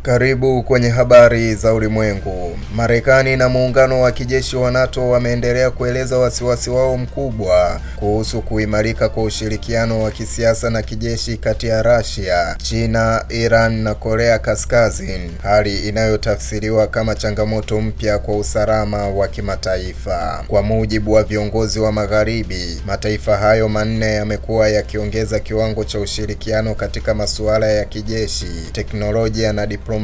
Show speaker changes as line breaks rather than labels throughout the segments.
Karibu kwenye habari za ulimwengu. Marekani na muungano wa kijeshi wa NATO wameendelea kueleza wasiwasi wao mkubwa kuhusu kuimarika kwa ushirikiano wa kisiasa na kijeshi kati ya Russia, China, Iran na Korea Kaskazini, hali inayotafsiriwa kama changamoto mpya kwa usalama wa kimataifa. Kwa mujibu wa viongozi wa Magharibi, mataifa hayo manne yamekuwa yakiongeza kiwango cha ushirikiano katika masuala ya kijeshi, teknolojia na diplomasia,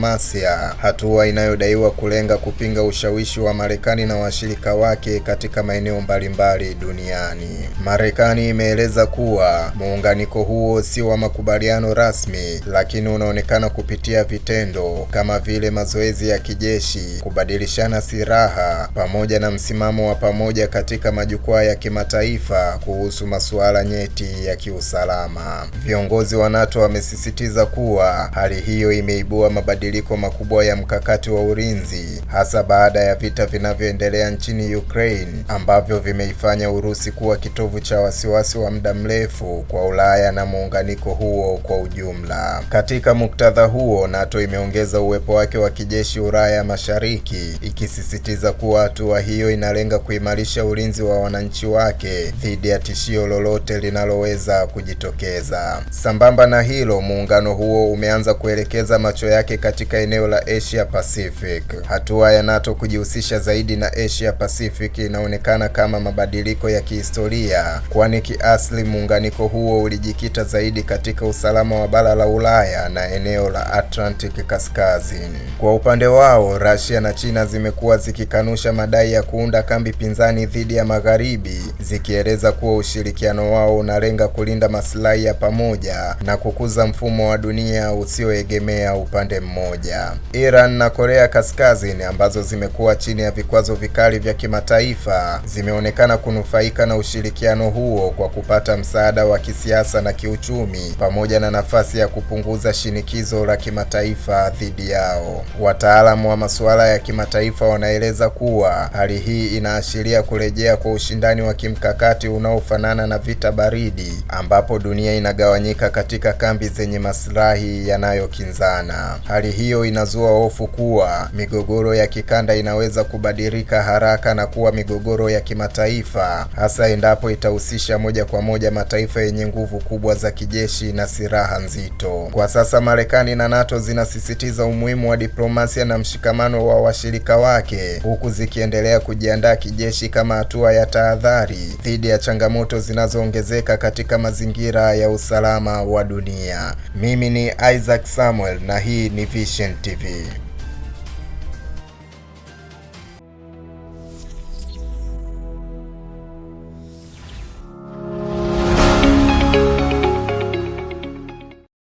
hatua inayodaiwa kulenga kupinga ushawishi wa Marekani na washirika wake katika maeneo mbalimbali duniani. Marekani imeeleza kuwa muunganiko huo si wa makubaliano rasmi, lakini unaonekana kupitia vitendo kama vile mazoezi ya kijeshi, kubadilishana silaha, pamoja na msimamo wa pamoja katika majukwaa ya kimataifa kuhusu masuala nyeti ya kiusalama. Viongozi wa NATO wamesisitiza kuwa hali hiyo imeibua mabadiliko makubwa ya mkakati wa ulinzi, hasa baada ya vita vinavyoendelea nchini Ukraine ambavyo vimeifanya Urusi kuwa kitovu cha wasiwasi wa muda mrefu kwa Ulaya na muunganiko huo kwa ujumla. Katika muktadha huo, NATO imeongeza uwepo wake wa kijeshi Ulaya Mashariki, ikisisitiza kuwa hatua hiyo inalenga kuimarisha ulinzi wa wananchi wake dhidi ya tishio lolote linaloweza kujitokeza. Sambamba na hilo, muungano huo umeanza kuelekeza macho yake katika eneo la Asia Pacific. Hatua ya NATO kujihusisha zaidi na Asia Pacific inaonekana kama mabadiliko ya kihistoria, kwani kiasili muunganiko huo ulijikita zaidi katika usalama wa bara la Ulaya na eneo la Atlantic Kaskazini. Kwa upande wao, Russia na China zimekuwa zikikanusha madai ya kuunda kambi pinzani dhidi ya Magharibi, zikieleza kuwa ushirikiano wao unalenga kulinda maslahi ya pamoja na kukuza mfumo wa dunia usioegemea upande mmoja. Iran na Korea Kaskazini, ambazo zimekuwa chini ya vikwazo vikali vya kimataifa, zimeonekana kunufaika na ushirikiano huo kwa kupata msaada wa kisiasa na kiuchumi pamoja na nafasi ya kupunguza shinikizo la kimataifa dhidi yao. Wataalamu wa masuala ya kimataifa wanaeleza kuwa hali hii inaashiria kurejea kwa ushindani wa kimkakati unaofanana na vita baridi, ambapo dunia inagawanyika katika kambi zenye maslahi yanayokinzana. Hali hiyo inazua hofu kuwa migogoro ya kikanda inaweza kubadilika haraka na kuwa migogoro ya kimataifa, hasa endapo itahusisha moja kwa moja mataifa yenye nguvu kubwa za kijeshi na silaha nzito. Kwa sasa Marekani na NATO zinasisitiza umuhimu wa diplomasia na mshikamano wa washirika wake, huku zikiendelea kujiandaa kijeshi kama hatua ya tahadhari dhidi ya changamoto zinazoongezeka katika mazingira ya usalama wa dunia. Mimi ni Isaac Samuel na hii ni Vision TV.